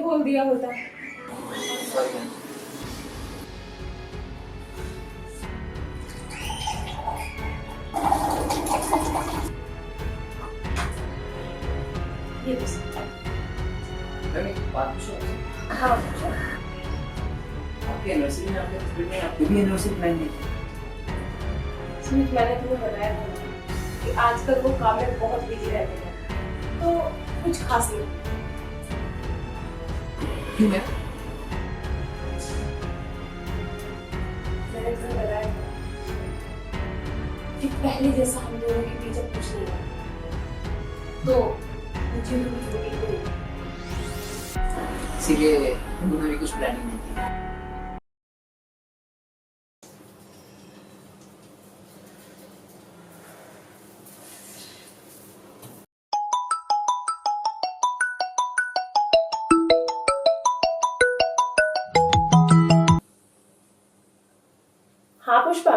बोल दिया होता। ये बस। बात पूछो। हाँ पूछो। आपकी एनिवर्सरी में आपके हस्बैंड ने आपको भी एनिवर्सरी प्लान की? सुमित, मैंने तुम्हें बताया था कि आजकल वो काम में बहुत बिजी रहते हैं, तो कुछ खास नहीं। क्यों है? मैंने तुम्हें बताया था कि पहले जैसा हम दोनों के बीच अब कुछ नहीं है, तो मुझे भी कुछ उम्मीद नहीं। इसीलिए उन्होंने भी कुछ प्लानिंग नहीं की। हाँ पुष्पा।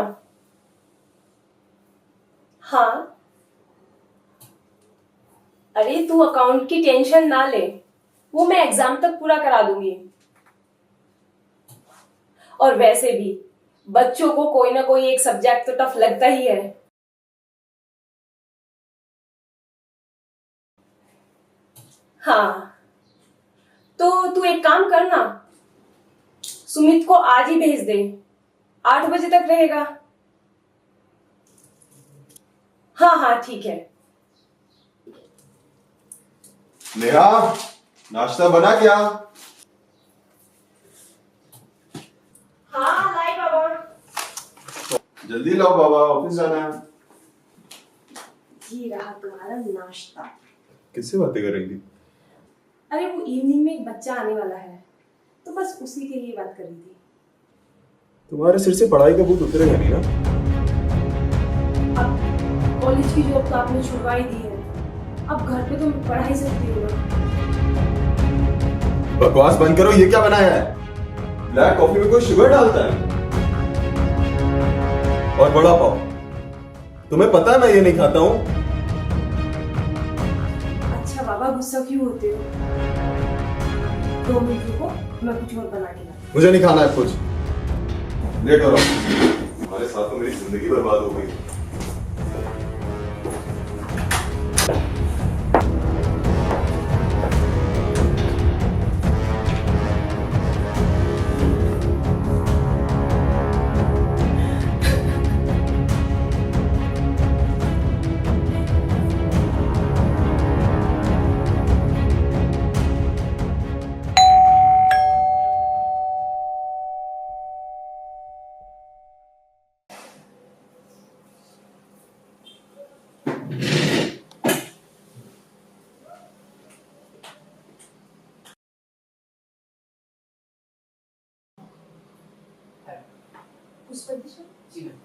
हाँ, अरे तू अकाउंट की टेंशन ना ले, वो मैं एग्जाम तक पूरा करा दूंगी। और वैसे भी बच्चों को कोई ना कोई एक सब्जेक्ट तो टफ लगता ही है। हाँ, तो तू एक काम करना, सुमित को आज ही भेज दे, 8 बजे तक रहेगा। हाँ हाँ ठीक है। नेहा, नाश्ता बना क्या? हाँ लाई बाबा। जल्दी लाओ बाबा, ऑफिस जाना है। ये रहा तुम्हारा नाश्ता। किससे बातें कर रही थी? अरे वो इवनिंग में एक बच्चा आने वाला है, तो बस उसी के लिए बात कर रही थी। तुम्हारे सिर से पढ़ाई का भूत उतरेगा नहीं ना? अब कॉलेज की जॉब तो आपने छुड़वा ही दी है, अब घर पे तो पढ़ाई से होती है ना। बकवास बंद करो, ये क्या बनाया है? ब्लैक कॉफी में कोई शुगर डालता है? और बड़ा पाव, तुम्हें पता है मैं ये नहीं खाता हूँ। अच्छा बाबा, गुस्सा क्यों होते हो? 2 मिनट रुको, मैं कुछ और बना के लाती मुझे नहीं खाना है कुछ। लेट हो रहा हूँ। तुम्हारे साथ तो मेरी जिंदगी बर्बाद हो गई। उस पर भी सुन। जी मैम।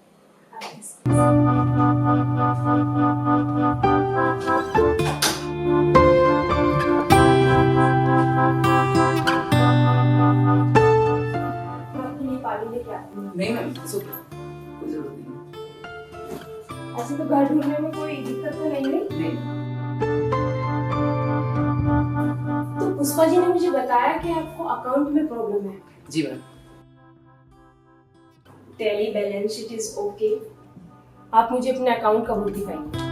मैं आपके लिए पानी लेके आती हूँ। नहीं मैम, कोई जरूरत नहीं है। ऐसे तो घर ढूंढने में कोई दिक्कत तो नहीं हुई? नहीं। तो पुष्पा जी ने मुझे बताया कि आपको अकाउंट में प्रॉब्लम है। जी ma'am. Tally balance sheet is okay, आप मुझे अपने अकाउंट का बुक दिखाइए।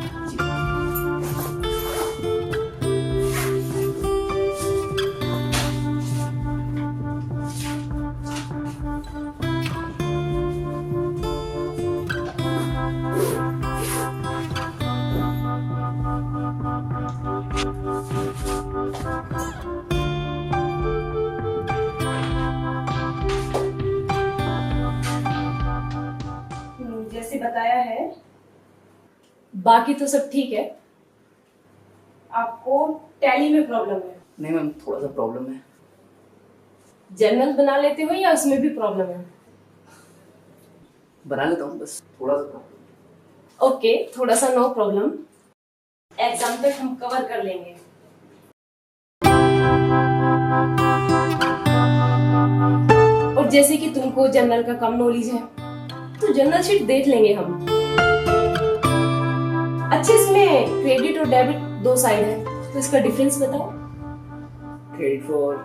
जैसे बताया है, बाकी तो सब ठीक है। आपको टैली में प्रॉब्लम है। नहीं मैम, थोड़ा सा प्रॉब्लम है। जनरल बना लेते हो या उसमें भी प्रॉब्लम है? बना लेता हूँ, बस थोड़ा सा प्रॉब्लम। ओके, थोड़ा सा नो प्रॉब्लम, एग्जाम तक हम कवर कर लेंगे। और जैसे कि तुमको जनरल का कम नॉलेज है, तो जनरल शीट देख लेंगे हम। अच्छा, इसमें क्रेडिट और डेबिट 2 साइड है, तो इसका डिफरेंस बताओ। Credit for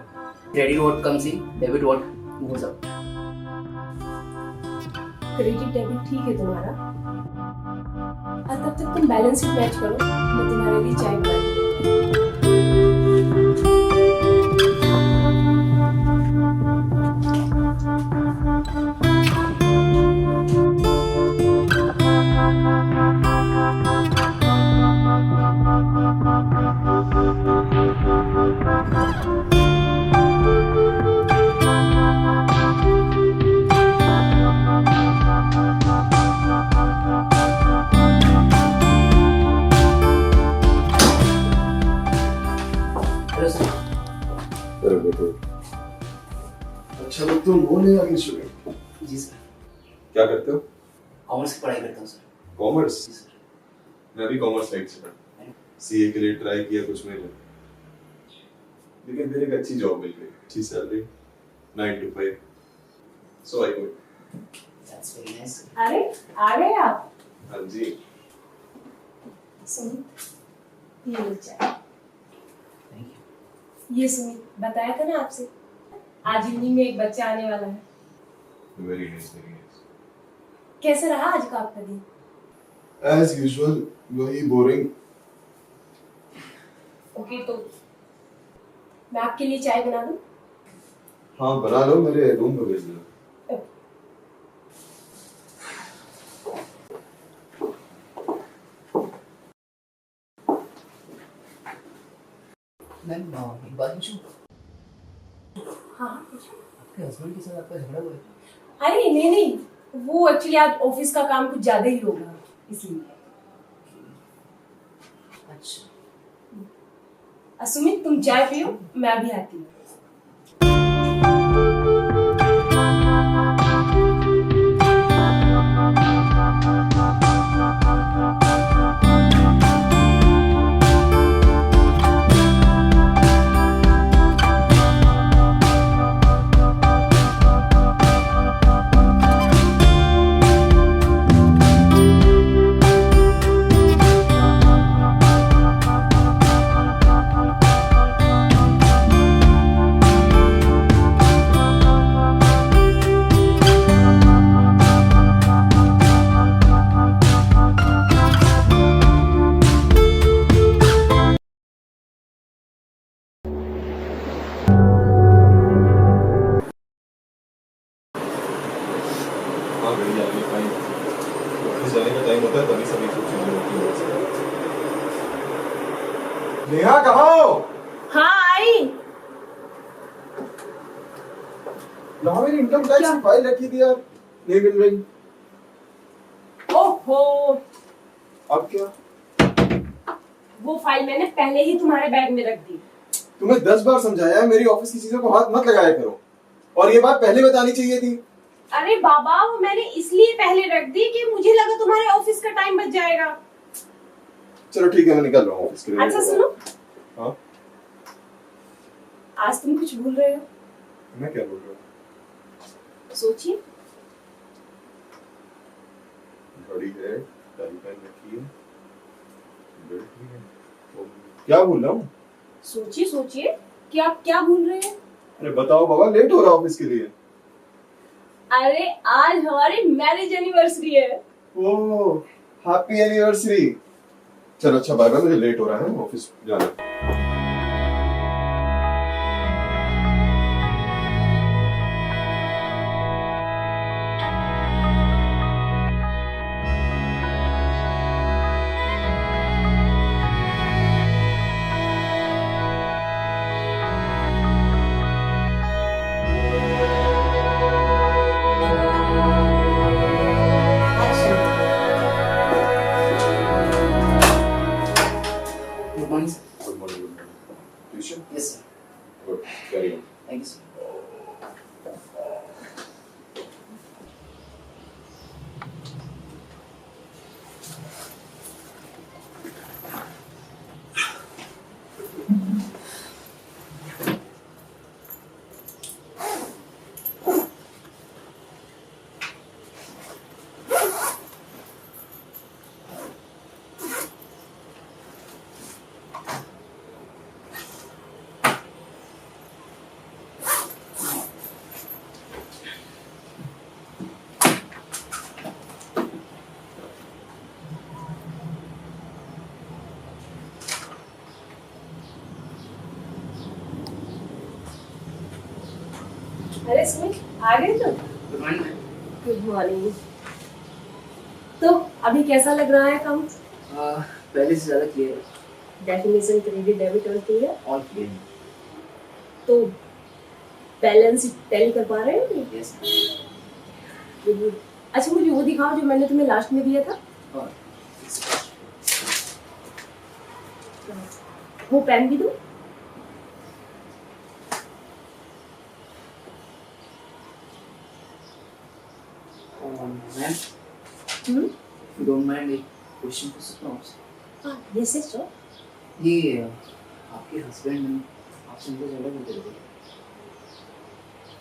Credit what comes in, debit what goes out. Credit debit ठीक है तुम्हारा, और तब तक तुम बैलेंस शीट मैच करो, मैं तुम्हारे लिए चाय बनाती Hello sir. अरे बेटे, अच्छा तो तुम वो नहीं आगे स्टूडेंट जी सर. क्या करते हो? कॉमर्स की पढ़ाई करता हूँ सर. कॉमर्स? जी सर. मैं भी कॉमर्स साइड से था, सीए के लिए ट्राई किया कुछ महीने, लेकिन फिर एक अच्छी जॉब मिल गई, अच्छी salary, 9 to 5, so I quit. That's very nice. अरे आ गए आप? हाँ जी। सुमित, ये लो चाय। Thank you. ये सुमित, बताया था ना आपसे, आज इवनिंग में एक बच्चा आने वाला है। Very nice, very nice. कैसा रहा आज का आपका दिन? एज यूजुअल, वही बोरिंग। ओके, तो मैं आपके लिए चाय बना दूं? हाँ बना लो, मेरे रूम में भेज दो। मैम एक बात पूछूं? हाँ पूछो। आपके हस्बैंड के साथ आपका झगड़ा हुआ है? अरे नहीं नहीं, वो एक्चुअली आज ऑफिस का काम कुछ ज्यादा ही होगा, इसलिए। अच्छा। सुमित, तुम चाय पियो, मैं अभी आती हूँ। हाँ घड़ी आ गई, फाइन। ऑफिस जाने का टाइम होता है तभी सभी कुछ चीजें होती हैं। नेहा कहाँ हो? हाँ आई। यहाँ मेरी इनकम टैक्स की फाइल रखी थी यार, नहीं मिल रही। ओहो, अब क्या? वो फाइल मैंने पहले ही तुम्हारे बैग में रख दी। तुम्हें 10 बार समझाया है मेरी ऑफिस की चीजों को हाथ मत लगाया करो, और ये बात पहले बतानी चाहिए थी। अरे बाबा, वो मैंने इसलिए पहले रख दी कि मुझे लगा तुम्हारे ऑफिस का टाइम बच जाएगा। चलो ठीक है, मैं निकल रहा हूँ ऑफिस के लिए। अच्छा सुनो, हाँ आज तुम कुछ भूल रहे हो, मैं क्या बोल रहा हूँ? सोचिए। घड़ी है, टाई पहन रखी है, बेल्ट भी है, तो क्या भूल रहा हूँ? सोचिए सोचिए कि आप क्या भूल रहे हैं। अरे बताओ बाबा, लेट हो रहा है ऑफिस के लिए। अरे आज हमारी मैरिज एनिवर्सरी है। ओह, हैप्पी एनिवर्सरी। चलो अच्छा बाय बाय, मुझे लेट हो रहा है, ऑफिस जाना है। Good morning, sir. Good morning, good morning. Tuition? Yes, sir. Good, carry on. Thank you, sir. अरे सुमित, आ गए तुम? Good morning ma'am. Good morning. तो अभी कैसा लग रहा है काम? पहले से ज़्यादा क्लियर है। डेफिनेशन, क्रेडिट, डेबिट और क्लियर। ऑल क्लियर है। तो बैलेंस टैली कर पा रहे हो? यस। अच्छा मुझे वो दिखाओ जो मैंने तुम्हें लास्ट में दिया था। और वो पेन भी दो। मैम डोंट माइंड एक क्वेश्चन पूछ सकता हूँ आपसे? हाँ, यस यस सर। ये आपके हस्बैंड आपसे उनको ज़्यादा बोलते रहते हैं?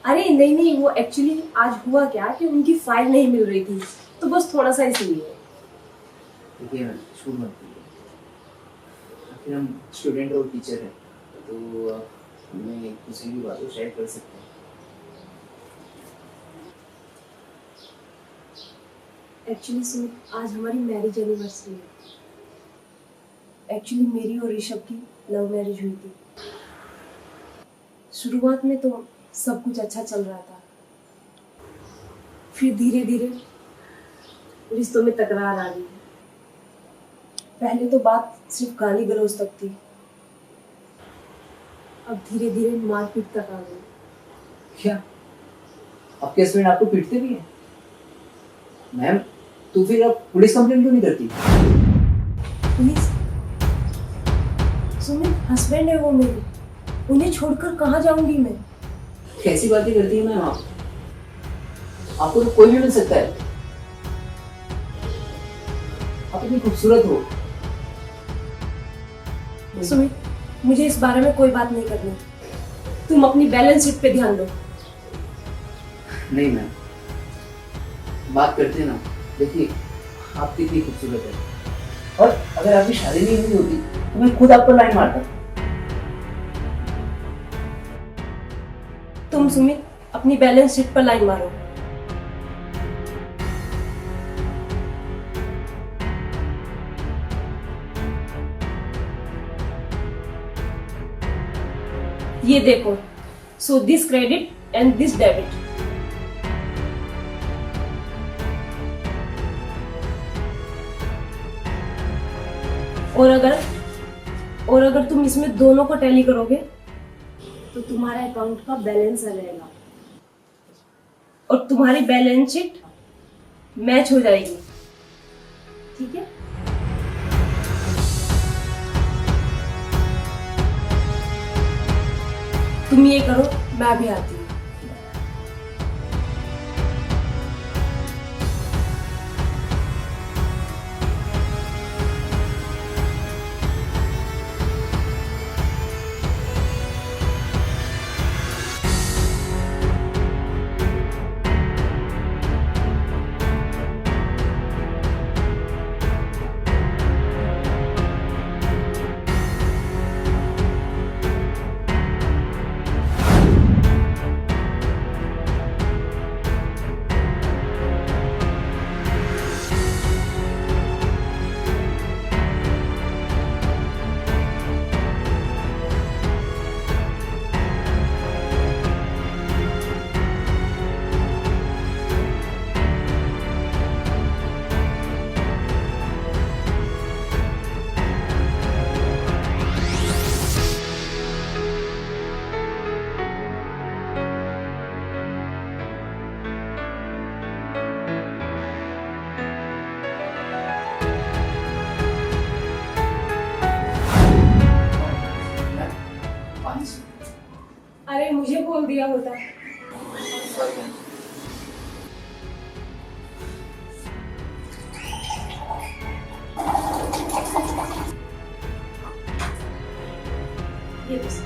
अरे नहीं नहीं, वो एक्चुअली आज हुआ क्या कि उनकी फाइल नहीं मिल रही थी, तो बस थोड़ा सा इसलिए। देखिए मैम, छूट मत कीजिए। आखिर हम स्टूडेंट और टीचर हैं, तो हमें किसी भी बात को शेयर कर सकते हैं। एक्चुअली सुमित, आज हमारी मैरिज एनिवर्सरी है। एक्चुअली मेरी और ऋषभ की लव मैरिज हुई थी। शुरुआत में तो सब कुछ अच्छा चल रहा था, फिर धीरे धीरे रिश्तों में तकरार आ गई। पहले तो बात सिर्फ गाली गलौज तक थी, अब धीरे धीरे मारपीट तक आ गई। क्या आपके हस्बैंड आपको पीटते भी हैं? मैम तो फिर आप पुलिस कंप्लेंट क्यों नहीं करती? पुलिस? सुमित, हस्बैंड है वो मेरे, उन्हें छोड़कर कहाँ जाऊंगी मैं? कैसी बातें करती है मैम आप? आपको तो कोई भी मिल सकता है। आप इतनी खूबसूरत हो। सुमित, मुझे इस बारे में कोई बात नहीं करनी। तुम अपनी बैलेंस शीट पे ध्यान दो। नहीं मैम, बात करते हैं ना। देखिए आप कितनी खूबसूरत है, और अगर आपकी शादी नहीं हुई होती तो मैं खुद आपको लाइन मारता। तुम सुमित अपनी बैलेंस शीट पर लाइन मारो। ये देखो, so this credit and this debit. और अगर तुम इसमें दोनों को टैली करोगे तो तुम्हारा अकाउंट का बैलेंस आ जाएगा और तुम्हारी बैलेंस शीट मैच हो जाएगी। ठीक है? तुम ये करो, मैं भी आती हूँ। अरे मुझे बोल दिया होता। ये बस।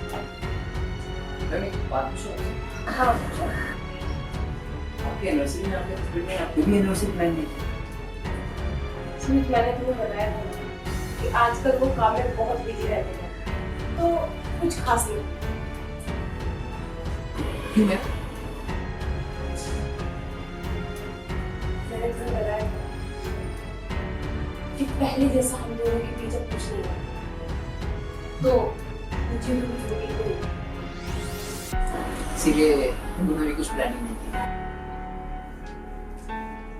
मैम एक बात पूछो आपसे? हाँ, आपकी एनिवर्सरी में आपके हस्बैंड ने आपकी भी एनिवर्सरी प्लान की थी? सुमित, मैंने तुम्हें बताया था ना कि आजकल वो काम में बहुत बिजी रहते हैं, तो कुछ खास नहीं। क्यों मैम? मैंने तुम्हें बताया था कि पहले जैसा हम दोनों के बीच अब कुछ नहीं है, तो मुझे भी कुछ नहीं। इसीलिए उन्होंने भी कुछ प्लानिंग नहीं की।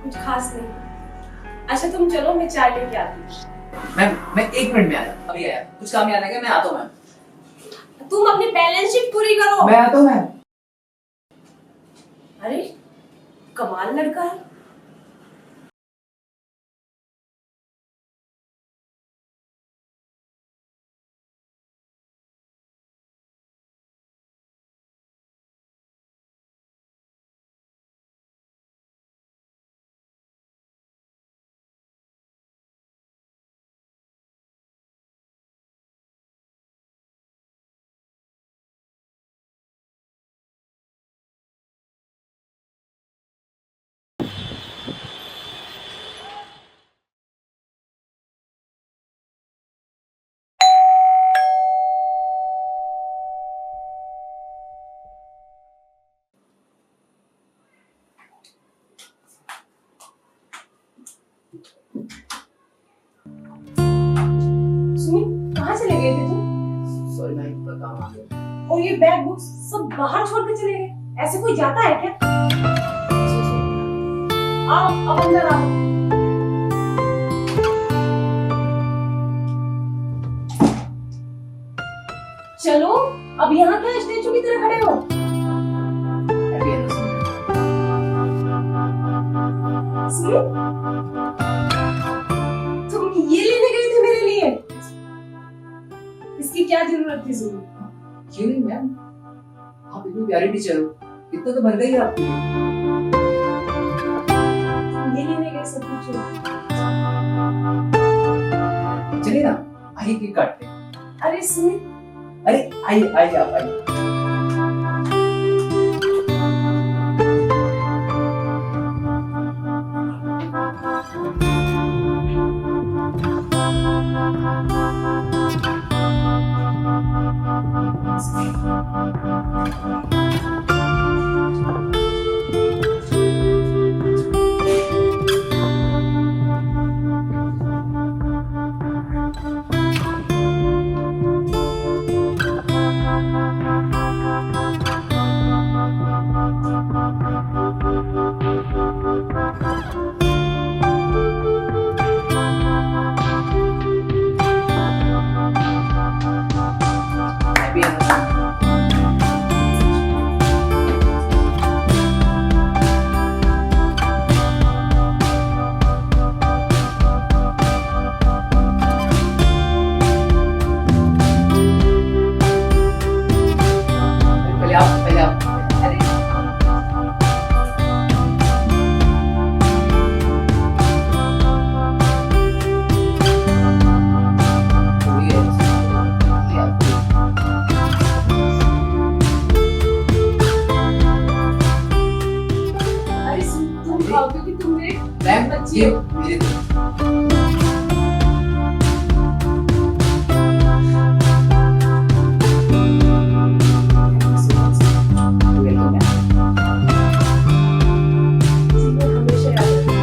कुछ खास नहीं। अच्छा तुम चलो, मैं चाय लेके आती हूँ। मैं 1 मिनट में आया, अभी आया, कुछ काम याद आ गया, मैं आता हूँ मैम। तुम अपनी बैलेंस शीट पूरी करो। मैं आता हूँ मैम। अरे कमाल लड़का है। सुमित कहाँ चले गए थे तुम? सॉरी मैम, थोड़ा काम आ गया। और ये बैग बुक्स सब बाहर छोड़ के चले गए? ऐसे कोई जाता है क्या? आओ अब अंदर आओ। चलो, अब यहाँ क्या स्टैचू की तरह खड़े हो? अभी है ना सुमित, तुम ये लेने गए थे मेरे लिए? इसकी क्या जरूरत थी सुमित? क्यों नहीं मैम, आप इतनी प्यारी टीचर हो, इतना तो बनता ही है आपके लिए। ये लेने गए सब कुछ छोड़। चलिए ना, आइए केक काटते हैं। अरे सुमित, अरे आइए आइए आप आइए। अभी है ना पहले आप अरे अरे सुमित, तुम खाओ क्योंकि तुम मेरे मैम बच्ची ये हो। मेरे वेलकम मैम। जीवन हमेशा याद रखना।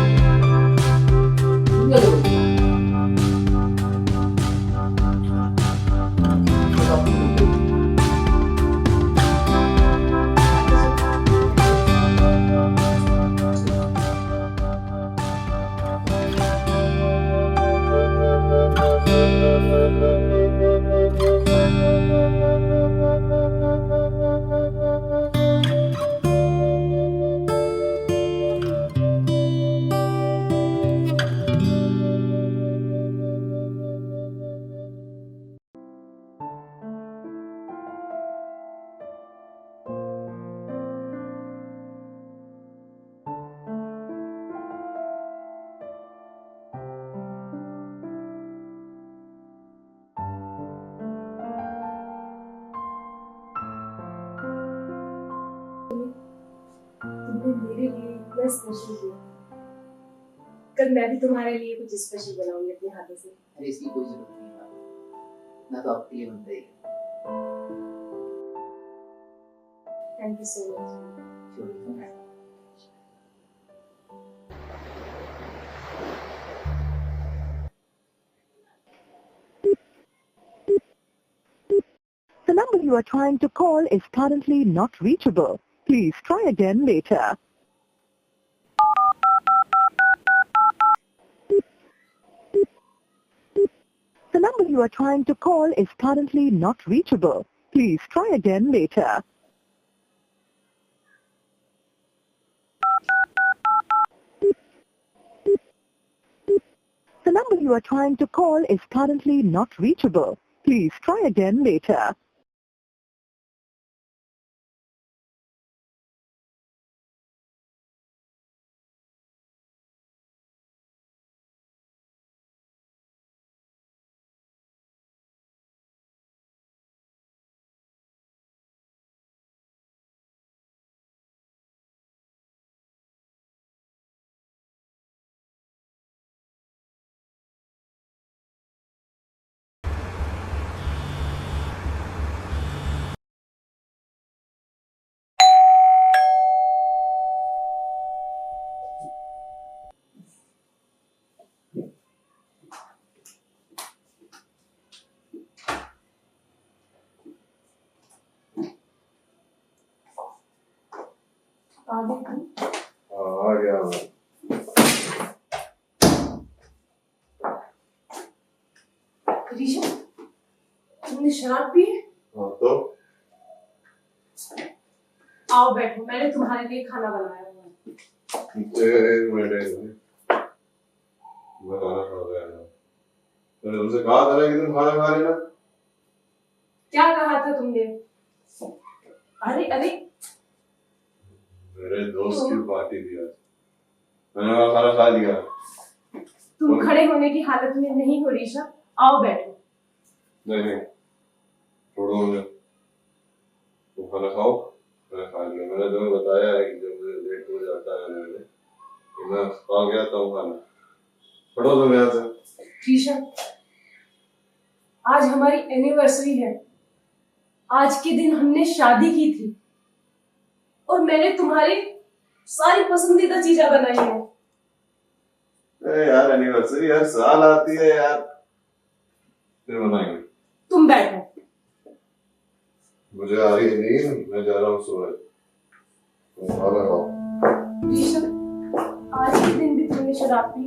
तुमने मेरे लिए इतना स्पेशल किया, कल मैं भी तुम्हारे लिए कुछ स्पेशल बनाऊंगी अपने हाथों से। अरे इसकी कोई जरूरत नहीं है, ना तो आपके लिए बनता ही है। Thank you so much. Welcome ma'am. The number you are trying to call is currently not reachable. Please try again later. The number you are trying to call is currently not reachable. Please try again later. The number you are trying to call is currently not reachable. Please try again later. आ गई तुम? आ गया मैं। ऋषभ, तुमने शराब P है? हाँ तो आओ बैठो, मैंने तुम्हारे लिए खाना बनाया हुआ है। एक मिनट मैं खाना खा गया था। मैंने तुमसे कहा था ना कि तुम खाना खा लेना। क्या कहा था तुमने? अरे अरे, मेरे दोस्त की पार्टी थी आज, मैंने वहाँ खाना खा लिया। तुम खड़े होने की हालत में नहीं हो ऋषभ, आओ बैठो। नहीं नहीं, छोड़ो मुझे, तुम खाना खाओ, मैं खा लिया। मैंने तुम्हें बताया है कि जब मुझे लेट हो जाता है मैं खा गया था खाना। पढ़ो तुम यहाँ से। ऋषभ, आज हमारी एनिवर्सरी है। आज के दिन हमने शादी की थी और मैंने तुम्हारी सारी पसंदीदा चीजें बनाई हैं। अरे यार, एनिवर्सरी हर साल आती है यार, फिर मनाएंगे। तुम बैठो। मुझे आ रही है नींद, मैं जा रहा हूँ सोने। तुम खाना खाओ। ऋषभ, आज के दिन भी तुमने शराब पी?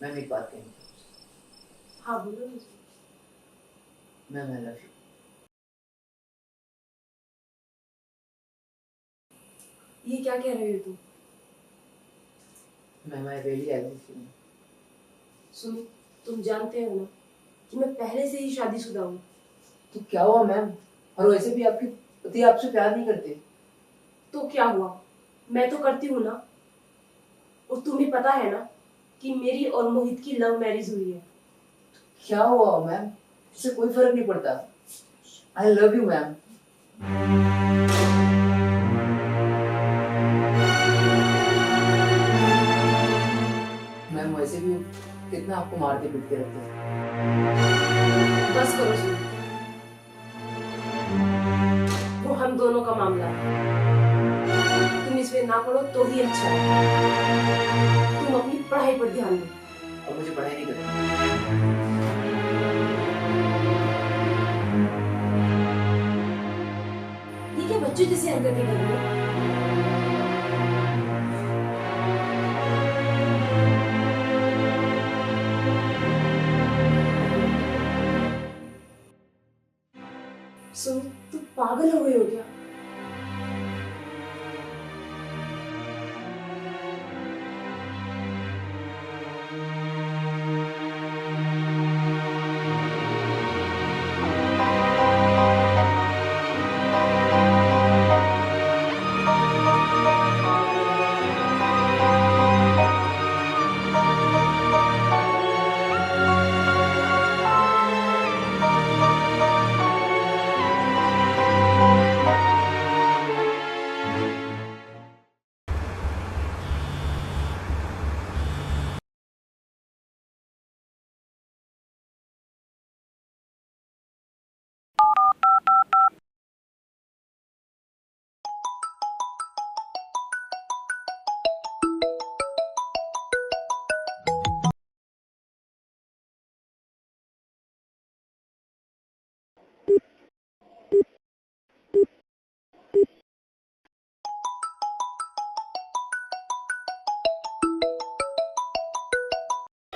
मैम एक बात कहेंगे? हाँ बोलो मुझे। Ma'am I love you. ये क्या कह रहे हो तुम? Ma'am I really I love you. सुनो, तुम जानते हो ना कि मैं पहले से ही शादीशुदा हूँ। तो क्या हुआ मैम? और वैसे भी आपके पति आपसे प्यार नहीं करते। तो क्या हुआ, मैं तो करती हूँ ना। और तुम्हें पता है ना कि मेरी और मोहित की लव मैरिज हुई है। क्या हुआ मैम? इससे कोई फर्क नहीं पड़ता। I love you ma'am. Ma'am वैसे भी कितना आपको मारते पीटते रहते हैं। बस करो सुनो, वो हम दोनों का मामला है। तुम इस से ना पढ़ो तो ही अच्छा है। तुम अपनी पढ़ाई पर ध्यान दो। और मुझे पढ़ाई नहीं करनी। ये क्या बच्चों जैसी हरकतें कर रहे हो? सुमित, तुम पागल हो गई हो क्या?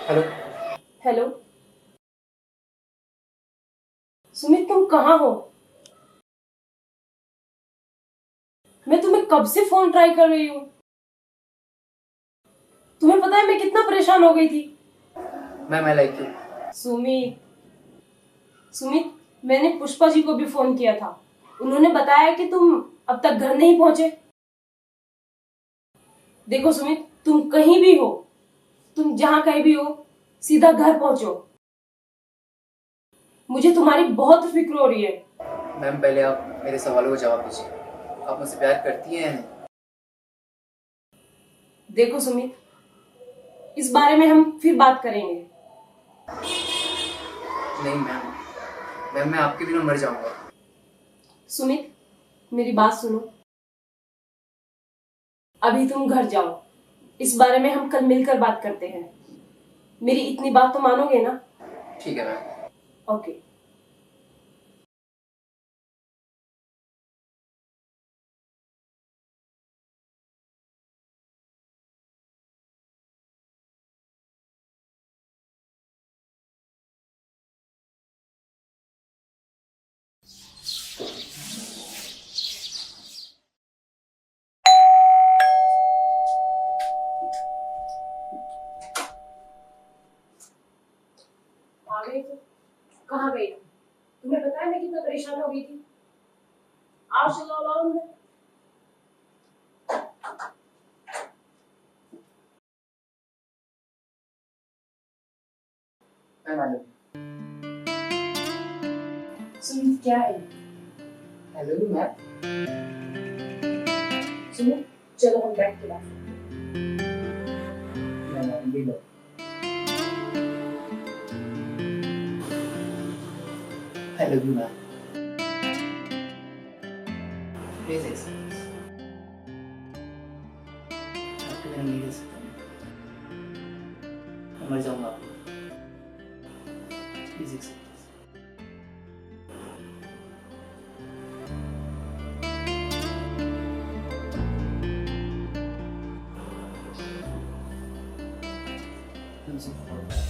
हेलो। हेलो सुमित, तुम कहाँ हो? मैं तुम्हें कब से फोन ट्राई कर रही हूँ। तुम्हें पता है मैं कितना परेशान हो गई थी। Ma'am I like you. Sumit, Sumit, मैंने पुष्पा जी को भी फोन किया था। उन्होंने बताया कि तुम अब तक घर नहीं पहुंचे। देखो सुमित, तुम कहीं भी हो, तुम जहां कहीं भी हो, सीधा घर पहुंचो। मुझे तुम्हारी बहुत फिक्र हो रही है। मैम पहले आप मेरे सवालों का जवाब दीजिए। आप मुझसे प्यार करती हैं या नहीं? देखो सुमित, इस बारे में हम फिर बात करेंगे। नहीं मैम, मैम मैं आपके बिना मर जाऊंगा। सुमित, मेरी बात सुनो। अभी तुम घर जाओ, इस बारे में हम कल मिलकर बात करते हैं। मेरी इतनी बात तो मानोगे ना? ठीक है मैम। ओके। आ गई तुम? कहाँ गई तुम? तुम्हें पता है मैं कितना परेशान हो गई थी। आओ चलो आओ अंदर। मैम आई लव सुमित, क्या है? You. I love you ma'am. Sumit, चलो हम बैठ के बात करते ma'am I love you. I love you, ma'am. Please accept this. आपके बिना नहीं रह सकता मैं मर जाऊंगा। Please accept this. तुमसे बहुत प्यार है।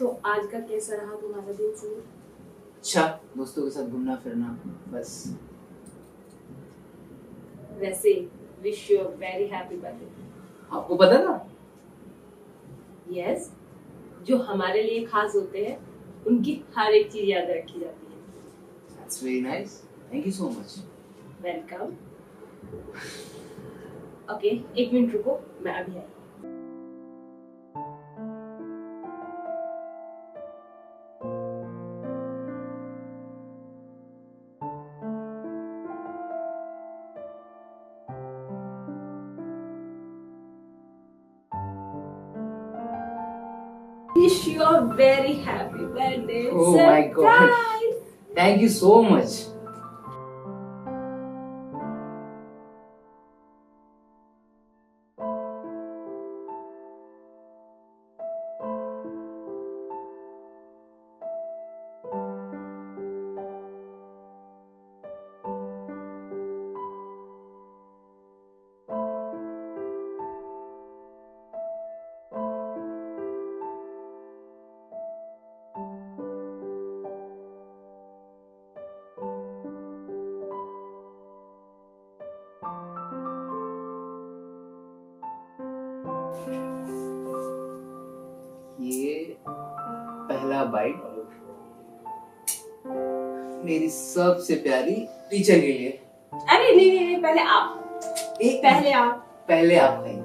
तो आज का कैसा रहा तुम्हारा दिन सुमित? अच्छा, दोस्तों के साथ घूमना फिरना बस। वैसे wish you a very happy birthday. आपको पता था? यस, जो हमारे लिए खास होते हैं उनकी हर एक चीज याद रखी जाती है। That's very nice, thank you so much. Welcome. Okay, एक मिनट रुको, मैं अभी आई। Wish you a very happy birthday. Oh my God. Surprise! Thank you so much. ये पहला बाइट मेरी सबसे प्यारी टीचर के लिए। अरे नहीं नहीं नहीं, पहले आप। एक पहले आप। पहले आप खाइए।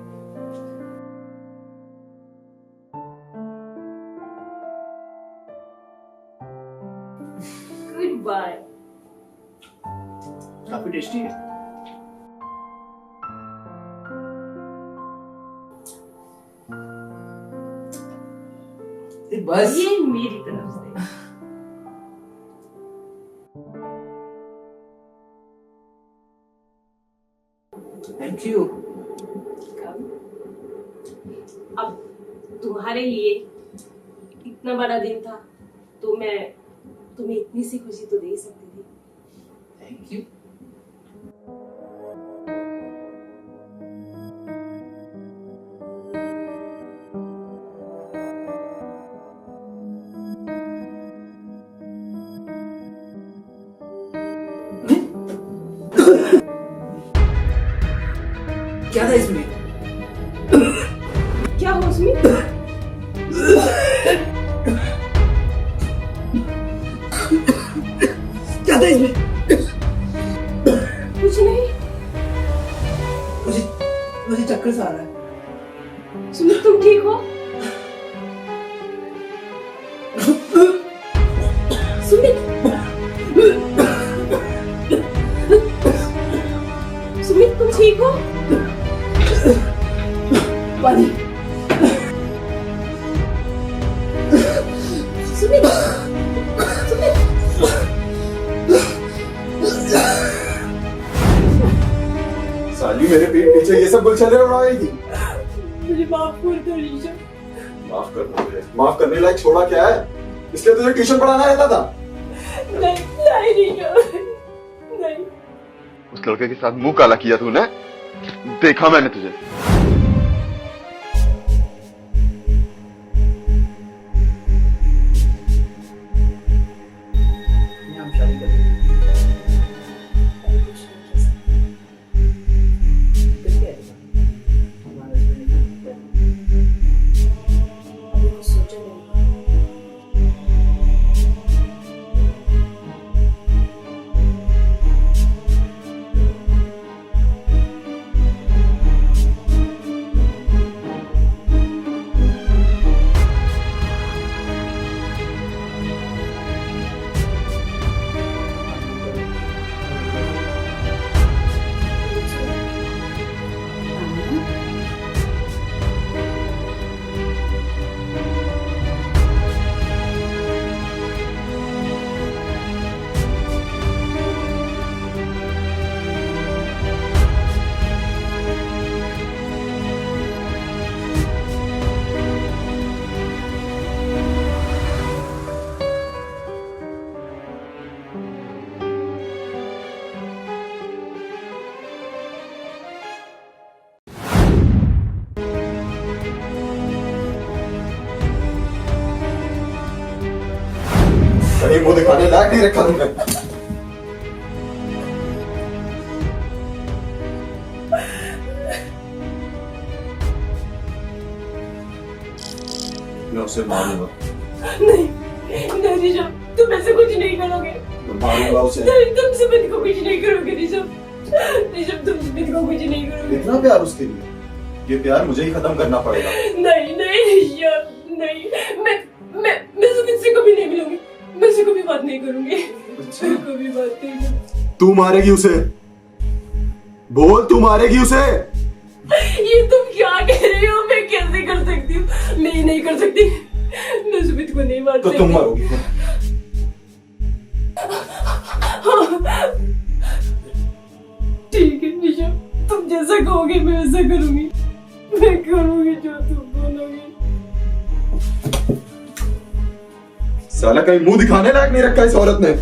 Good bye. काफी टेस्टी है। बस ये मेरी तरफ से। Thank you. अब तुम्हारे लिए इतना बड़ा दिन था तो मैं तुम्हें इतनी सी खुशी तो दे ही सकती थी। Thank you. क्या था इसमें? क्या हो उसमें? क्या था इसमें? कुछ नहीं। मुझे चक्कर सा आ रहा है। सुमित, तुम ठीक हो? सुमित, सुमित तुम ठीक हो? पानी। सुमित, सुमित। साली मेरे पीठ पीछे ये सब गुलछले उड़ा रही थी। मुझे माफ कर दो ऋषभ। माफ कर दो मुझे। माफ करने लायक छोड़ा क्या है? इसलिए तुझे ट्यूशन पढ़ाना रहता था। नहीं ऋषभ, नहीं। उस लड़के के साथ मुंह काला किया तूने? देखा मैंने तुझे। हम शादी कर लेंगे। कैसे आएगा? हमारा husband है। अभी कुछ सोचा नहीं। कहीं मुंह दिखाने लायक नहीं रखा तुमने। मैं उसे मारूंगा। नहीं नहीं ऋषभ, तुम ऐसे कुछ नहीं करोगे। मैं मारूंगा उसे। नहीं, तुम सुमित को कुछ नहीं करोगे ऋषभ। ऋषभ, तुम सुमित को कुछ नहीं करोगे। इतना प्यार उसके लिए, ये प्यार मुझे ही खत्म करना पड़ेगा। नहीं नहीं ऋषभ, नहीं, मैं सुमित से कभी नहीं मिलूंगी। मैं उससे कभी बात नहीं करूंगी। अच्छा। मैं कभी बात नहीं करूंगी। तू मारेगी उसे, बोल तू मारेगी उसे। ये तुम क्या कह रही हो? मैं कैसे कर सकती हूँ? मैं नहीं कर सकती। मैं सुमित को नहीं मार तो सकती। तुम मारोगी। ठीक है ऋषभ, तुम जैसा कहोगे मैं वैसा करूंगी। मैं करूंगी जो तुम बोलोगे। साला कहीं मुंह दिखाने लायक नहीं रखा इस औरत ने।